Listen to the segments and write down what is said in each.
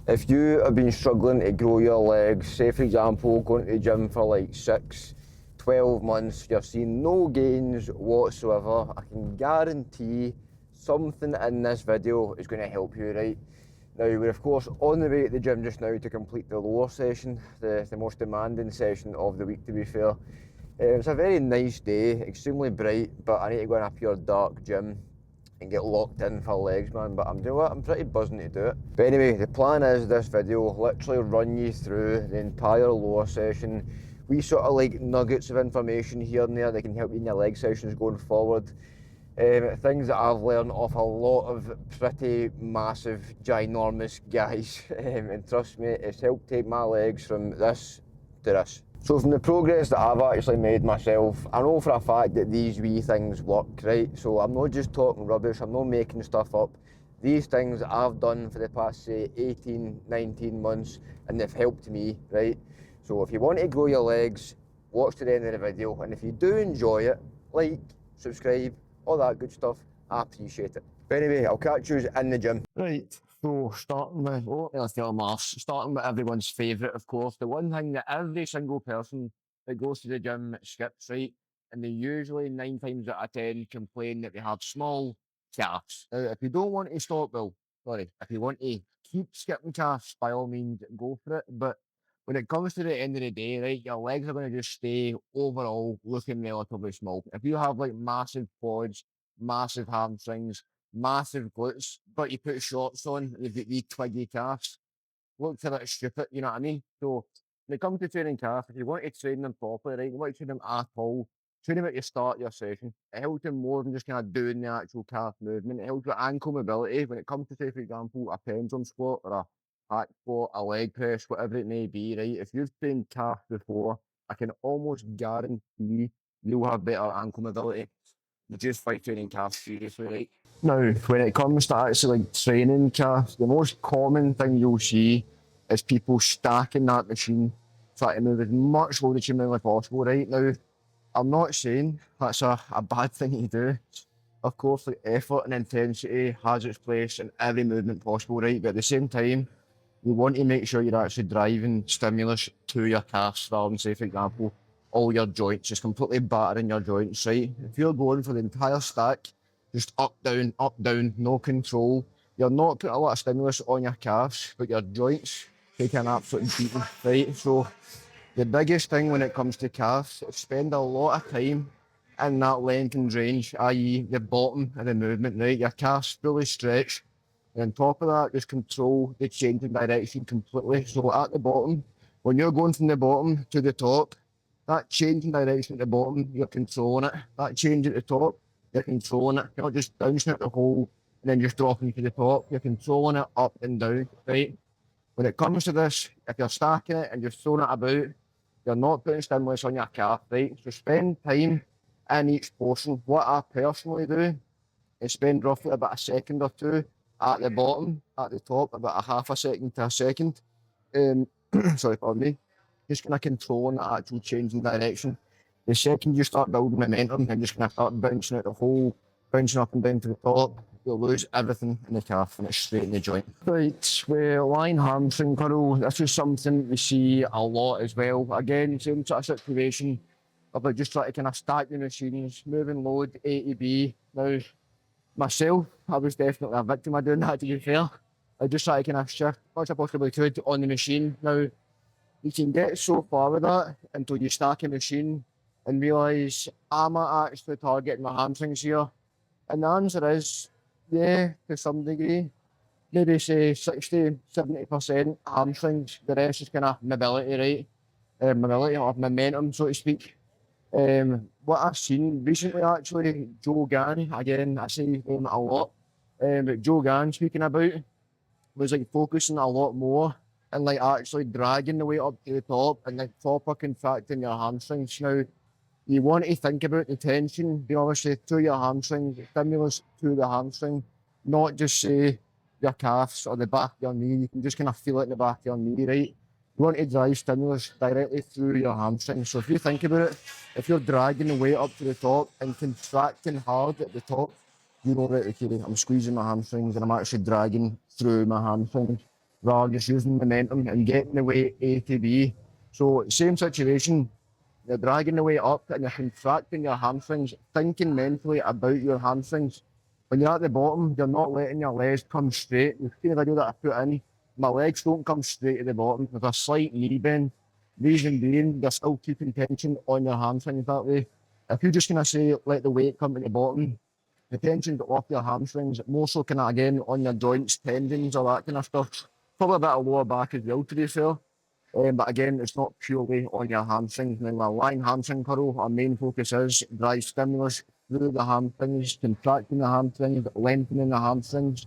If you have been struggling to grow your legs, say for example going to the gym for like 12 months, you're seeing no gains whatsoever, I can guarantee something in this video is going to help you, right? Now we're of course on the way to the gym just now to complete the lower session, the most demanding session of the week, to be fair. It's a very nice day, extremely bright, but I need to go in a pure dark gym and get locked in for legs, man. But I'm doing it, I'm pretty buzzing to do it. But anyway, the plan is this video literally run you through the entire lower session. We sort of like nuggets of information here and there that can help you in your leg sessions going forward. Things that I've learned off a lot of pretty massive, ginormous guys. And trust me, it's helped take my legs from this to this. So from the progress that I've actually made myself, I know for a fact that these wee things work, right? So I'm not just talking rubbish, I'm not making stuff up. These things I've done for the past, say, 18, 19 months, and they've helped me, right? So if you want to grow your legs, watch to the end of the video, and if you do enjoy it, like, subscribe, all that good stuff, I appreciate it. But anyway, I'll catch you in the gym. Right, so starting with everyone's favourite, of course, the one thing that every single person that goes to the gym skips, right? And they usually 9 times out of 10 complain that they have small calves. Now, if you don't want to stop, if you want to keep skipping calves, by all means, go for it. But when it comes to the end of the day, right, your legs are going to just stay overall looking relatively small. If you have like massive quads, massive hamstrings, massive glutes, but you put shorts on and you've got these twiggy calves, looks a bit stupid, you know what I mean? So when it comes to training calves, if you want to train them properly, right, you want to train them at all, train them at the start of your session. It helps them more than just kind of doing the actual calf movement. It helps with ankle mobility. When it comes to, say, for example, a pendulum squat or a hack squat, a leg press, whatever it may be, right? If you've trained calf before, I can almost guarantee you'll have better ankle mobility just by training calves seriously, right? Now, when it comes to actually like training calves, the most common thing you'll see is people stacking that machine, trying to move as much load as humanly possible, right? Now, I'm not saying that's a bad thing to do. Of course, like effort and intensity has its place in every movement possible, right? But at the same time, you want to make sure you're actually driving stimulus to your calves rather than, say, for example, all your joints, just completely battering your joints, right? If you're going for the entire stack, just up, down, no control, you're not putting a lot of stimulus on your calves, but your joints take an absolute beating, right? So the biggest thing when it comes to calves is spend a lot of time in that lengthened range, i.e. the bottom of the movement, right? Your calves fully stretched. And on top of that, just control the change in direction completely. So at the bottom, when you're going from the bottom to the top, that change in direction at the bottom, you're controlling it. That change at the top, you're controlling it. You're not just bouncing at the hole and then just dropping to the top. You're controlling it up and down, right? When it comes to this, if you're stacking it and you're throwing it about, you're not putting stimulus on your calf, right? So spend time in each portion. What I personally do is spend roughly about a second or two at the bottom, at the top, about a half a second to a second. Sorry, pardon me. Just kind of controlling the actual change in direction. The second you start building momentum and just kind of start bouncing out the hole, bouncing up and down to the top, you'll lose everything in the calf and it's straight in the joint. Right, with line hamstring curl, this is something we see a lot as well. Again, same sort of situation about just trying to kind of stack the machines, moving load A to B. Now, myself, I was definitely a victim of doing that, to be fair. I just tried to kind of shift as much as I possibly could on the machine. Now, you can get so far with that until you stack a machine and realise, am I actually targeting my hamstrings here? And the answer is, yeah, to some degree. Maybe say 60, 70% hamstrings, the rest is kind of mobility, right? Mobility or momentum, so to speak. What I've seen recently, actually, Joe Gann, again, I say his name a lot, but Joe Gann speaking about was like focusing a lot more and like actually dragging the weight up to the top and like proper contracting your hamstrings. Now, you want to think about the tension being obviously to your hamstring, the stimulus to the hamstring, not just say your calves or the back of your knee. You can just kind of feel it in the back of your knee, right? You want to drive stimulus directly through your hamstring. So if you think about it, if you're dragging the weight up to the top and contracting hard at the top, you know, right, okay, I'm squeezing my hamstrings and I'm actually dragging through my hamstrings. rather than just using momentum and getting the weight A to B. So same situation, you're dragging the weight up and you're contracting your hamstrings, thinking mentally about your hamstrings. When you're at the bottom, you're not letting your legs come straight. You've seen the video that I put in, my legs don't come straight at the bottom. There's a slight knee bend. Reason being, you're still keeping tension on your hamstrings that way. If you're just going to say, let the weight come to the bottom, the tension's off your hamstrings, more so kind of again on your joints, tendons, all that kind of stuff. Probably a bit of lower back as well, to be fair. But again, it's not purely on your hamstrings. Now, my lying hamstring curl, our main focus is drive stimulus through the hamstrings, contracting the hamstrings, lengthening the hamstrings.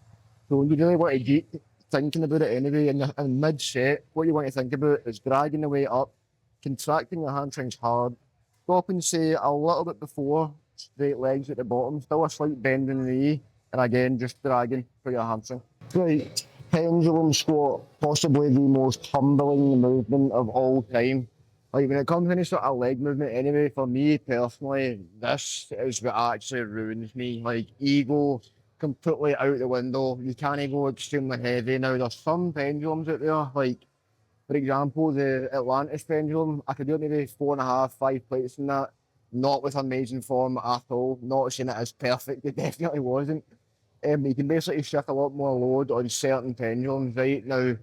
So you really want to get thinking about it anyway. In mid-set, what you want to think about is dragging the weight up, contracting your hamstrings hard, stopping, say, a little bit before, straight legs at the bottom, still a slight bend in the knee, and again, just dragging for your hamstring. Right, pendulum squat, possibly the most humbling movement of all time. Like when it comes to any sort of leg movement anyway, for me personally, this is what actually ruins me. Like ego completely out the window. You can't go extremely heavy. Now there's some pendulums out there, like for example, the Atlantis pendulum, I could do maybe 4.5, 5 plates in that. Not with amazing form at all. Not saying it is perfect, it definitely wasn't. You can basically shift a lot more load on certain pendulums, right? Now,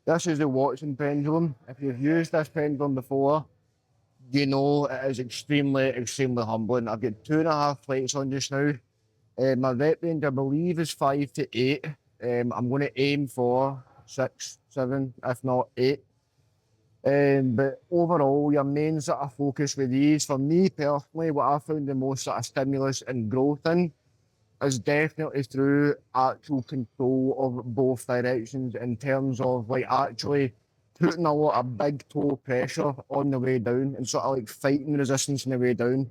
this is the Watson pendulum. If you've used this pendulum before, you know it is extremely, extremely humbling. I've got 2.5 plates on just now. My rep range, I believe, is 5 to 8. I'm going to aim for 6, 7, if not 8. But overall, your main sort of focus with these, for me personally, what I found the most sort of stimulus and growth in is definitely through actual control of both directions in terms of like actually putting a lot of big toe pressure on the way down and sort of like fighting resistance on the way down.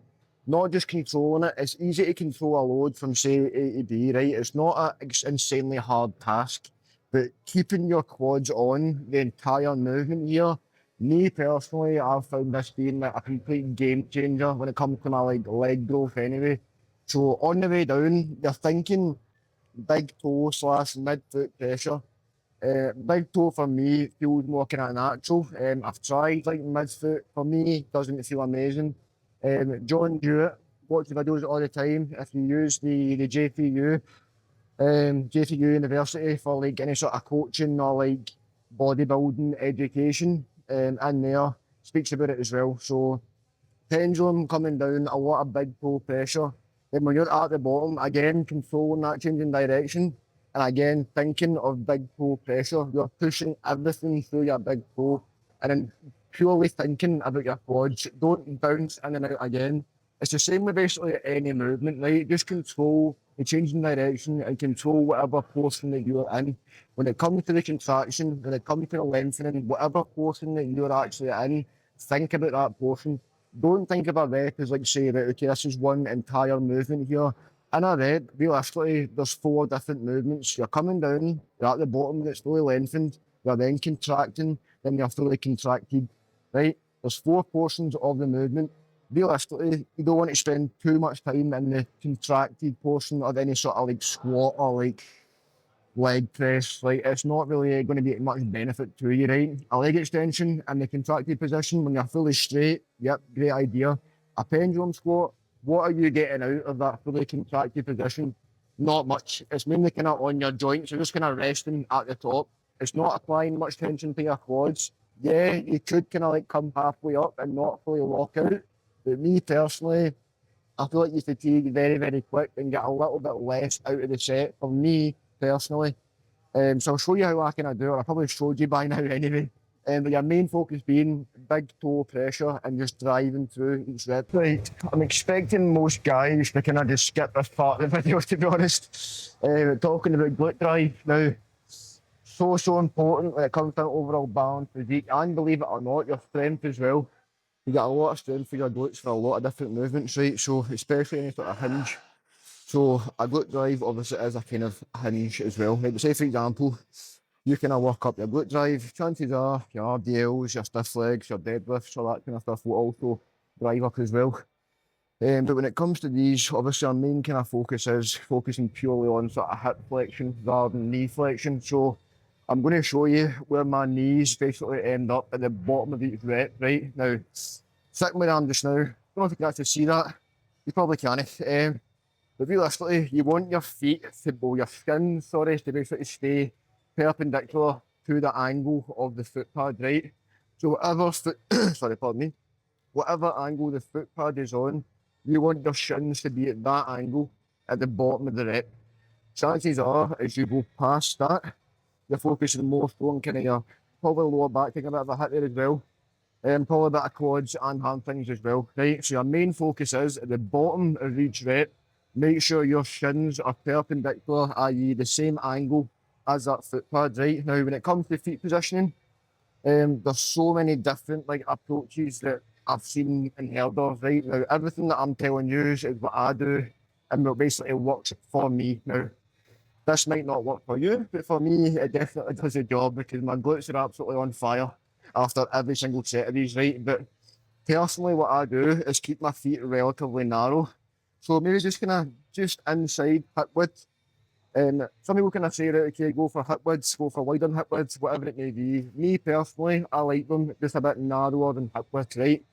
Not just controlling it, it's easy to control a load from say A to B, right? It's not an insanely hard task, but keeping your quads on the entire movement here, me personally, I've found this being like a complete game changer when it comes to my like leg growth anyway. So on the way down, you're thinking big toe slash mid foot pressure. Big toe for me feels more kind of natural. I've tried like mid foot, for me doesn't feel amazing. John Jewett, watch the videos all the time. If you use the JFU University for like any sort of coaching or like bodybuilding education, in there speaks about it as well. So pendulum coming down, a lot of big toe pressure. Then when you're at the bottom, again, controlling that change in direction, and again, thinking of big toe pressure, you're pushing everything through your big toe, and then purely thinking about your quads. Don't bounce in and out again. It's the same with basically any movement, right? Just control the change in direction and control whatever portion that you're in. When it comes to the contraction, when it comes to the lengthening, whatever portion that you're actually in, think about that portion. Don't think of a rep as like say, right, okay, this is one entire movement here. In a rep, realistically, there's 4 different movements. You're coming down, you're at the bottom, it's fully lengthened, you're then contracting, then you're fully contracted, right? There's 4 portions of the movement. Realistically, you don't want to spend too much time in the contracted portion of any sort of like squat or like leg press. Like it's not really going to be much benefit to you, right? A leg extension in the contracted position when you're fully straight, yep, great idea. A pendulum squat, what are you getting out of that fully contracted position? Not much. It's mainly kind of on your joints. You're just kind of resting at the top. It's not applying much tension to your quads. Yeah, you could kind of like come halfway up and not fully lock out. But me personally, I feel like you fatigue very, very quick and get a little bit less out of the set for me personally. So I'll show you how I kind of do it. I probably showed you by now anyway. But your main focus being big toe pressure and just driving through each rep. Right, I'm expecting most guys to kind of just skip this part of the video, to be honest. Talking about glute drive now. So important when it comes to overall balance, physique, and believe it or not, your strength as well. You get a lot of strength for your glutes for a lot of different movements, right? So especially any sort of hinge. So a glute drive obviously is a kind of hinge as well. Like say for example, you kind of work up your glute drive, chances are your RDLs, your stiff legs, your deadlifts, all that kind of stuff will also drive up as well. But when it comes to these, obviously our main kind of focus is focusing purely on sort of hip flexion rather than knee flexion. So I'm going to show you where my knees basically end up at the bottom of each rep, right? Now, sitting where I am just now, I don't know if you can actually see that. You probably can't. But realistically, you want your feet to, well, your skin, sorry, to basically stay perpendicular to the angle of the foot pad, right? So whatever foot, sorry, pardon me, whatever angle the foot pad is on, you want your shins to be at that angle at the bottom of the rep. Chances are, as you go past that, you're focusing more on kind of your probably lower back, taking a bit of a hit there as well. Probably a bit of quads and hamstrings as well, right? So your main focus is at the bottom of each rep, make sure your shins are perpendicular, i.e. the same angle as that foot pad, right? Now, when it comes to feet positioning, there's so many different like approaches that I've seen and heard of, right? Now, everything that I'm telling you is what I do and what basically works for me. Now, this might not work for you, but for me, it definitely does the job because my glutes are absolutely on fire after every single set of these, right? But personally, what I do is keep my feet relatively narrow. So maybe just kind of just inside hip width. Some people kind of say, right, okay, go for hip widths, go for wider hip widths, whatever it may be. Me personally, I like them just a bit narrower than hip width, right?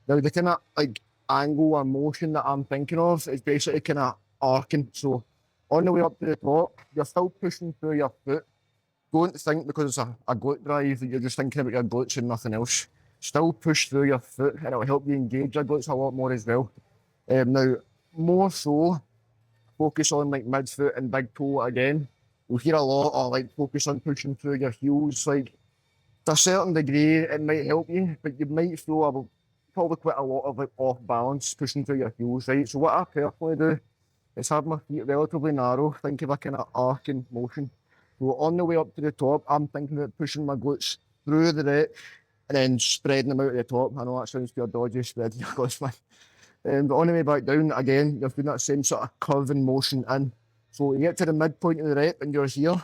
Now, the kind of like angle or motion that I'm thinking of is basically kind of arcing. So on the way up to the top, you're still pushing through your foot. Don't think because it's a glute drive that you're just thinking about your glutes and nothing else. Still push through your foot and it'll help you engage your glutes a lot more as well. Now, more so, focus on like midfoot and big toe again. We'll hear a lot of like focus on pushing through your heels. Like to a certain degree, it might help you, but you might feel probably quite a lot of like off balance pushing through your heels, right? So what I personally do is have my feet relatively narrow, think of a kind of arcing motion. So on the way up to the top, I'm thinking about pushing my glutes through the rep and then spreading them out at the top. I know that sounds pure dodgy, spreading your glutes, man. But on the way back down, again, you're doing that same sort of curving motion in. So you get to the midpoint of the rep and you're here.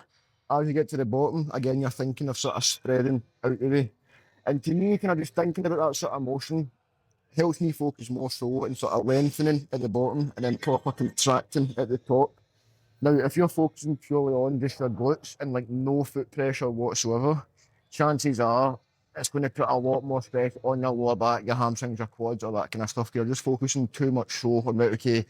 As you get to the bottom, again, you're thinking of sort of spreading out the way. And to me, kind of just thinking about that sort of motion helps me focus more so and sort of lengthening at the bottom and then proper contracting at the top. Now, if you're focusing purely on just your glutes and like no foot pressure whatsoever, chances are it's going to put a lot more stress on your lower back, your hamstrings, your quads, all that kind of stuff. You're just focusing too much so on, right, okay,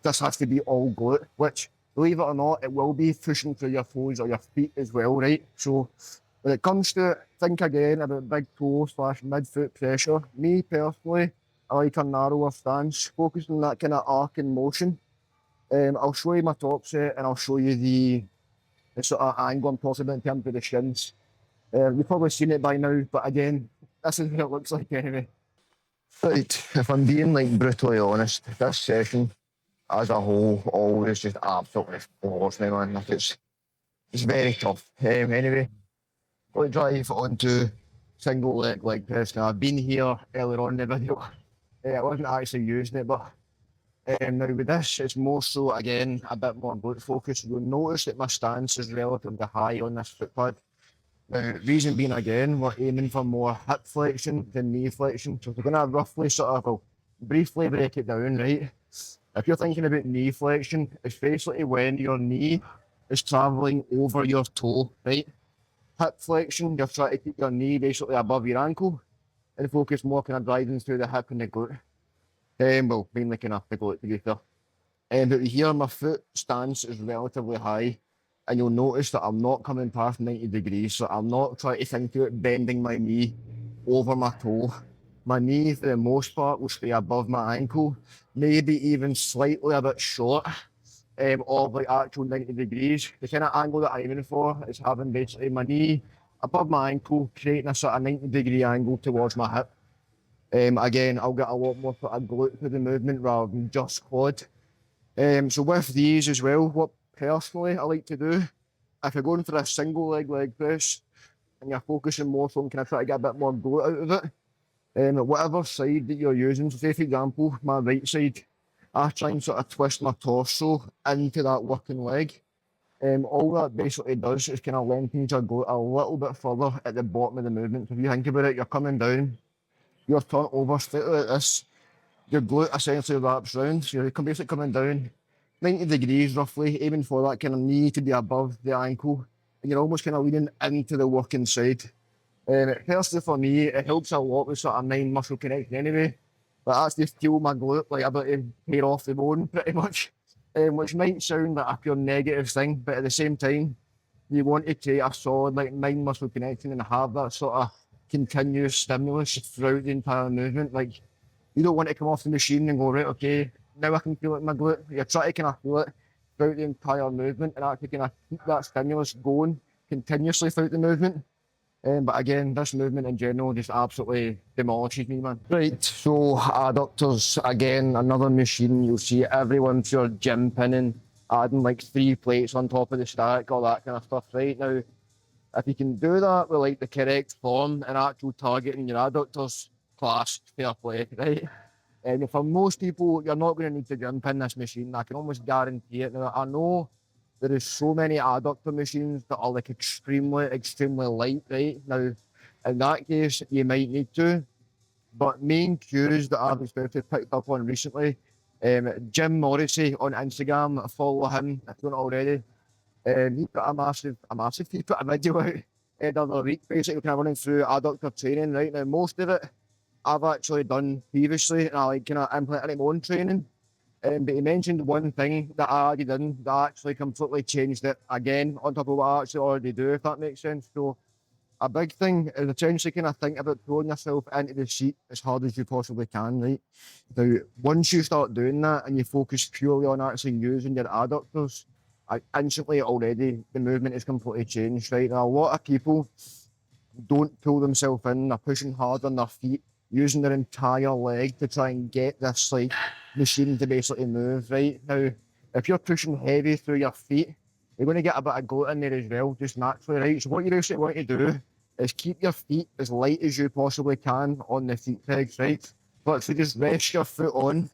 this has to be all glute, which, believe it or not, it will be pushing through your toes or your feet as well, right? So when it comes to think again about big toe slash midfoot pressure, me personally, I like a narrower stance, focusing on that kind of arcing motion. I'll show you my top set and I'll show you the sort of angle I'm talking about in terms of the shins. You've probably seen it by now, but again, this is what it looks like anyway. Right, if I'm being like brutally honest, this session as a whole always just absolutely floors me, man. Like it's very tough. Anyway, let's drive onto single leg press. Now I've been here earlier on in the video. I wasn't actually using it, but now with this, it's more so again a bit more glute focused. You'll notice that my stance is relatively high on this foot pad. Now, reason being again, we're aiming for more hip flexion than knee flexion. So we're going to roughly sort of briefly break it down, right? If you're thinking about knee flexion, it's basically when your knee is traveling over your toe, right? Hip flexion, you're trying to keep your knee basically above your ankle and focus more kind of driving through the hip and the glute. Well, mainly kind of the glute to be fair. But here, my foot stance is relatively high, and you'll notice that I'm not coming past 90 degrees, so I'm not trying to think about bending my knee over my toe. My knee, for the most part, will stay above my ankle, maybe even slightly a bit short of like actual 90 degrees. The kind of angle that I'm aiming for is having basically my knee above my ankle, creating a sort of 90-degree angle towards my hip. Again, I'll get a lot more sort of glute to the movement rather than just quad. So with these as well, what personally I like to do, if you're going for a single leg press and you're focusing more so on kind of trying to get a bit more glute out of it, whatever side that you're using, so say for example, my right side, I try and sort of twist my torso into that working leg. All that basically does is kind of lengthens your glute a little bit further at the bottom of the movement. So if you think about it, you're coming down, you're turning over straight like this, your glute essentially wraps round. So you're basically coming down 90 degrees roughly, aiming for that kind of knee to be above the ankle. and you're almost kind of leaning into the working side. Personally for me, it helps a lot with sort of mind muscle connection anyway. But I actually feel my glute like about to tear off the bone pretty much, which might sound like a pure negative thing, but at the same time, you want to create a solid like mind muscle connection and have that sort of continuous stimulus throughout the entire movement. Like you don't want to come off the machine and go, right, okay, now I can feel it in my glute. You're trying to kind of feel it throughout the entire movement and actually kind of keep that stimulus going continuously throughout the movement. But again, this movement in general just absolutely demolishes me, man. Right, so adductors, again, another machine. You'll see everyone to your gym pinning, adding like 3 plates on top of the stack, all that kind of stuff, right? Now, if you can do that with like the correct form and actual targeting your adductors, class, fair play, right? And for most people, you're not going to need to gym pin this machine. I can almost guarantee it. Now, I know there is so many adductor machines that are like extremely light, right? Now, in that case, you might need to. But main cues that I've especially picked up on recently, Jim Morrissey on Instagram, I follow him if you don't already. He put he put a video out the other week, basically kind of running through adductor training, right? Now, most of it I've actually done previously, and I like kind of implemented my own training. But he mentioned one thing that I already done that actually completely changed it again on top of what I actually already do, if that makes sense. So a big thing is essentially kind of think about throwing yourself into the seat as hard as you possibly can, right? Now, once you start doing that and you focus purely on actually using your adductors, instantly already the movement is completely changed, right? Now, a lot of people don't pull themselves in, they're pushing hard on their feet, using their entire leg to try and get this like machine to basically move, right? Now, if you're pushing heavy through your feet, you're going to get a bit of glute in there as well, just naturally, right? So what you basically want to do is keep your feet as light as you possibly can on the feet pegs, right? But to just rest your foot on,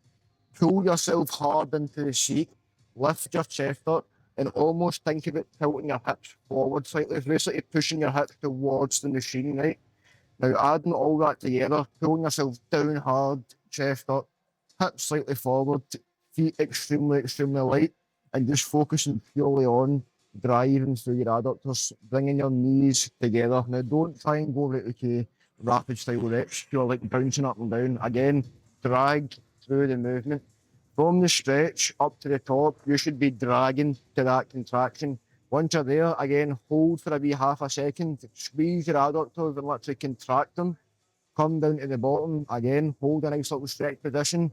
pull yourself hard into the seat, lift your chest up, and almost think of it tilting your hips forward slightly. It's basically pushing your hips towards the machine, right? Now, adding all that together, pulling yourself down hard, chest up, hips slightly forward, feet extremely light, and just focusing purely on driving through your adductors, bringing your knees together. Now, don't try and go right, okay, rapid style reps, you're like bouncing up and down. Again, drag through the movement. From the stretch up to the top, you should be dragging to that contraction. Once you're there, again, hold for a wee half a second, squeeze your adductors and literally contract them. Come down to the bottom, again, hold a nice little stretch position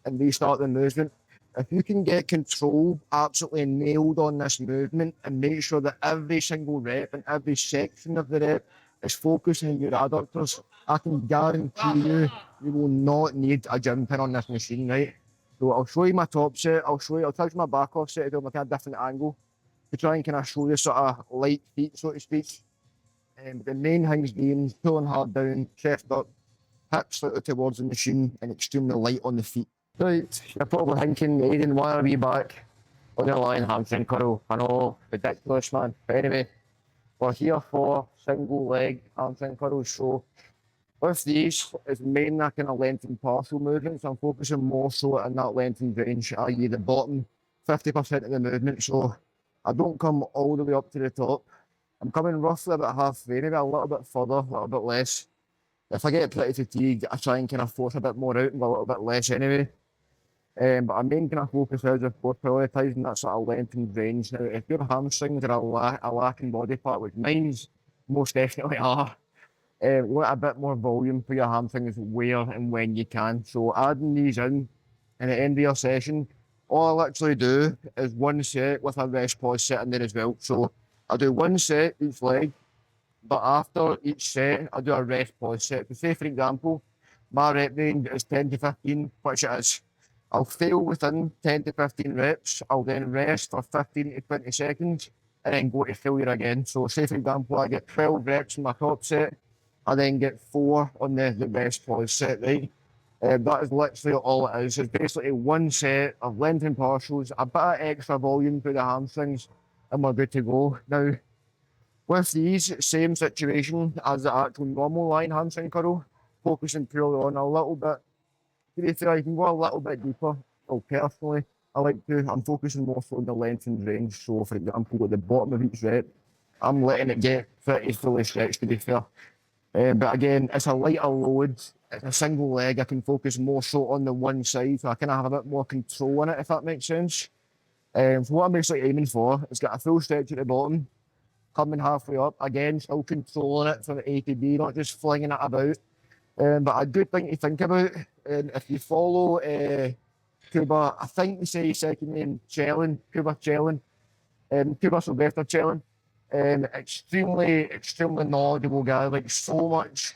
and restart the movement. If you can get control absolutely nailed on this movement and make sure that every single rep and every section of the rep is focusing on your adductors, I can guarantee you, you will not need a gym pin on this machine, right? So I'll show you my top set, I'll touch my back off set to do like a different angle to try and kind of show you sort of light feet, so to speak. The main things being pulling hard down, chest up, hips slightly towards the machine, and extremely light on the feet. Right, you're probably thinking, Aiden, why are we back on the line hamstring curl? I know, ridiculous, man. But anyway, we're here for single leg hamstring curls. So with these, it's mainly a kind of lengthened partial movement. So I'm focusing more so on that lengthened range, i.e. the bottom 50% of the movement. So I don't come all the way up to the top. I'm coming roughly about halfway, maybe a little bit further, a little bit less. If I get pretty fatigued, I try and kind of force a bit more out and a little bit less anyway. But our main kind of focus is, of course, prioritising that sort of lengthened range. Now, if your hamstrings are a lacking body part, which mine's most definitely are, you want a bit more volume for your hamstrings where and when you can. So adding these in at the end of your session, all I literally do is one set with a rest pause set in there as well. So I do one set each leg, but after each set, I do a rest pause set. So say, for example, my rep range is 10 to 15, which it is. I'll fail within 10 to 15 reps. I'll then rest for 15 to 20 seconds and then go to failure again. So say, for example, I get 12 reps in my top set. I then get 4 on the rest pause set, right? That is literally all it is. It's basically one set of lengthened partials, a bit of extra volume through the hamstrings, and we're good to go. Now, with these, same situation as the actual normal line hamstring curl, focusing purely on a little bit. To be fair, you can go a little bit deeper. Well, personally, I'm focusing more so on the lengthened range. So, for example, at the bottom of each rep, I'm letting it get pretty fully stretched, to be fair. But again, it's a lighter load. It's a single leg. I can focus more so on the one side, so I kind of have a bit more control in it, if that makes sense. So what I'm basically aiming for is get a full stretch at the bottom, coming halfway up. Again, still controlling it from A to B, not just flinging it about. But a good thing to think about, if you follow Cuba, I think they say his second name, Chelin, Cuba Chelin, Cuba Sylvester Chelin. Extremely knowledgeable guy, like so much.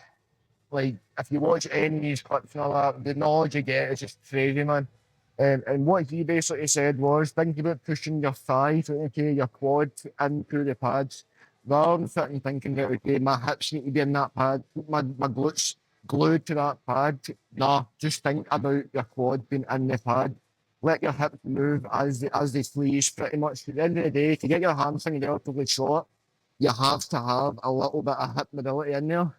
Like, if you watch any of these clips and all that, the knowledge you get is just crazy, man. And what he basically said was, think about pushing your thigh, okay, your quad into the pads, rather than sitting thinking that, okay, my hips need to be in that pad, my glutes glued to that pad. Nah, just think about your quad being in the pad. Let your hips move as they please, pretty much. At the end of the day, to get your hamstring relatively short, you have to have a little bit of hip mobility in there.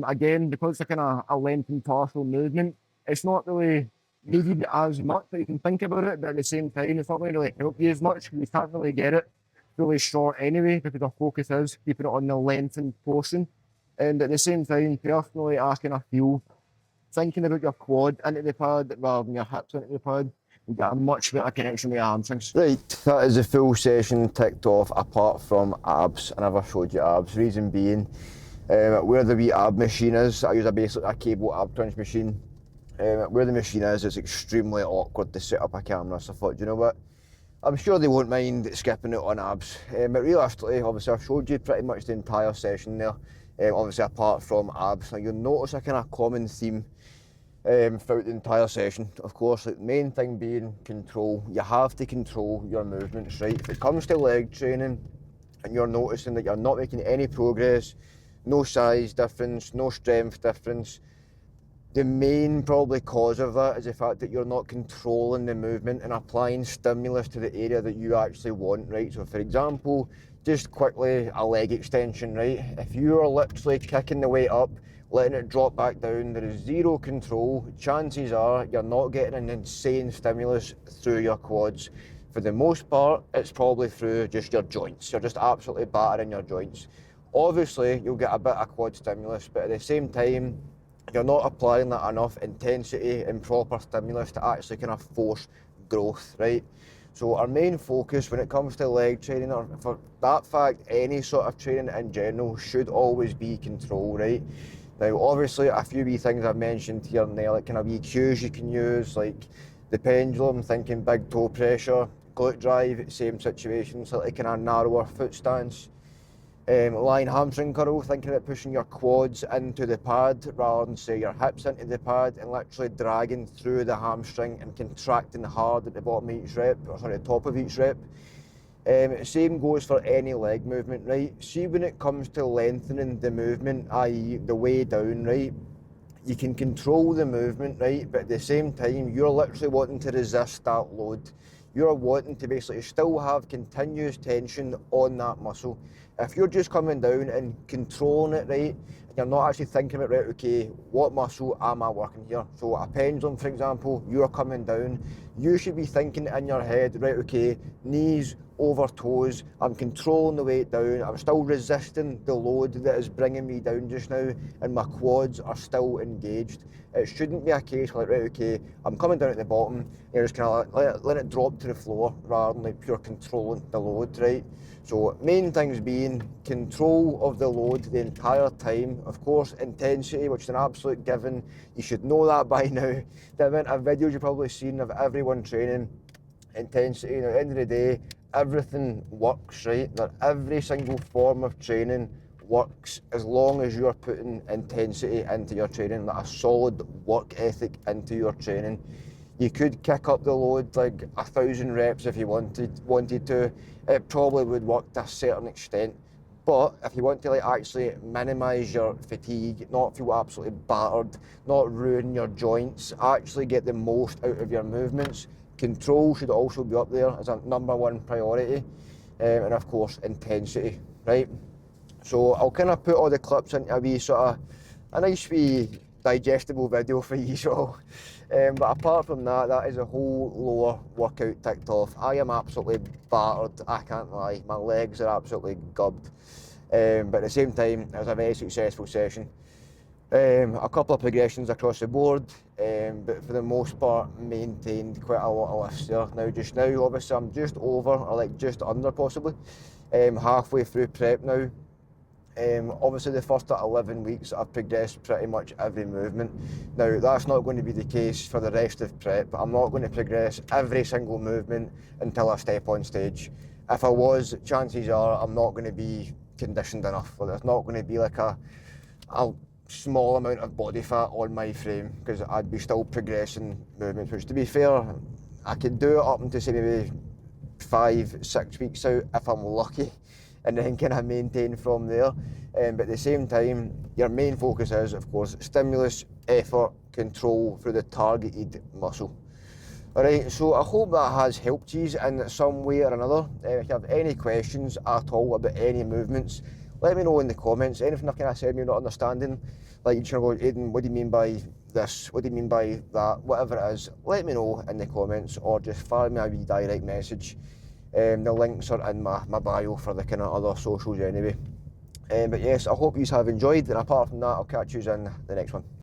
Again, because it's kind of a lengthened partial movement, it's not really needed as much that you can think about it, but at the same time, it's not going to really help you as much. You can't really get it really short anyway, because our focus is keeping it on the lengthened portion. And at the same time, personally, I kind of feel thinking about your quad into the pad rather than your hips into the pad, you get a much better connection with your hamstrings. Right, that is a full session ticked off apart from abs. I never showed you abs. Reason being, where the wee ab machine is, I use basically a cable ab crunch machine. Where the machine is, it's extremely awkward to set up a camera, so I thought, you know what, I'm sure they won't mind skipping it on abs. But realistically, obviously I've showed you pretty much the entire session there, obviously apart from abs. Now you'll notice a kind of common theme throughout the entire session. Of course, like, the main thing being control. You have to control your movements, right? If it comes to leg training and you're noticing that you're not making any progress, no size difference, no strength difference, the main probably cause of that is the fact that you're not controlling the movement and applying stimulus to the area that you actually want, right? So for example, just quickly a leg extension, right? If you are literally kicking the weight up, letting it drop back down, there is zero control. Chances are you're not getting an insane stimulus through your quads. For the most part, it's probably through just your joints. You're just absolutely battering your joints. Obviously, you'll get a bit of quad stimulus, but at the same time, you're not applying that enough intensity and proper stimulus to actually kind of force growth, right? So our main focus when it comes to leg training, or for that fact, any sort of training in general, should always be control, right? Now, obviously, a few wee things I've mentioned here and there, like kind of wee cues you can use, like the pendulum, thinking big toe pressure, glute drive, same situation, slightly kind of narrower foot stance. Lying hamstring curl, thinking about pushing your quads into the pad rather than say your hips into the pad and literally dragging through the hamstring and contracting hard at the bottom of each rep, or sorry, the top of each rep. Same goes for any leg movement, right? See, when it comes to lengthening the movement, i.e. the way down, right? You can control the movement, right? But at the same time, you're literally wanting to resist that load. You're wanting to basically still have continuous tension on that muscle. If you're just coming down and controlling it, right, and you're not actually thinking about, right, okay, what muscle am I working here? So a pendulum, for example, you're coming down, you should be thinking in your head, right, okay, knees over toes, I'm controlling the weight down, I'm still resisting the load that is bringing me down just now, and my quads are still engaged. It shouldn't be a case like, right, okay, I'm coming down at the bottom, and you're just kind of let it drop to the floor rather than like pure controlling the load, right? So main things being control of the load the entire time. Of course, intensity, which is an absolute given. You should know that by now. The amount of videos you've probably seen of everyone training, intensity, at the end of the day, everything works, right? That every single form of training works as long as you're putting intensity into your training, like a solid work ethic into your training. You could kick up the load like 1,000 reps if you wanted to. It probably would work to a certain extent. But if you want to like actually minimise your fatigue, not feel absolutely battered, not ruin your joints, actually get the most out of your movements, control should also be up there as a #1 priority. And of course, intensity, right? So I'll kind of put all the clips into a wee sort of, a nice wee digestible video for you all. But apart from that, that is a whole lower workout ticked off. I am absolutely battered, I can't lie. My legs are absolutely gubbed. But at the same time, it was a very successful session. A couple of progressions across the board, but for the most part maintained quite a lot of lifts there. Just now, obviously I'm just over, or like just under possibly, halfway through prep now. Obviously the first 11 weeks I've progressed pretty much every movement. Now that's not going to be the case for the rest of prep. I'm not going to progress every single movement until I step on stage. If I was, chances are I'm not going to be conditioned enough. There's not going to be like a small amount of body fat on my frame, because I'd be still progressing movements, which to be fair, I could do it up until say maybe 5-6 weeks out if I'm lucky, and then kind of maintain from there. But at the same time, your main focus is, of course, stimulus, effort, control through the targeted muscle. Alright, so I hope that has helped you in some way or another. If you have any questions at all about any movements, let me know in the comments. Anything I kind of said you're not understanding, like you're going, Aidan, what do you mean by this? What do you mean by that? Whatever it is, let me know in the comments, or just fire me a wee direct message. The links are in my bio for the kind of other socials anyway. But yes, I hope you have enjoyed, and apart from that, I'll catch you in the next one.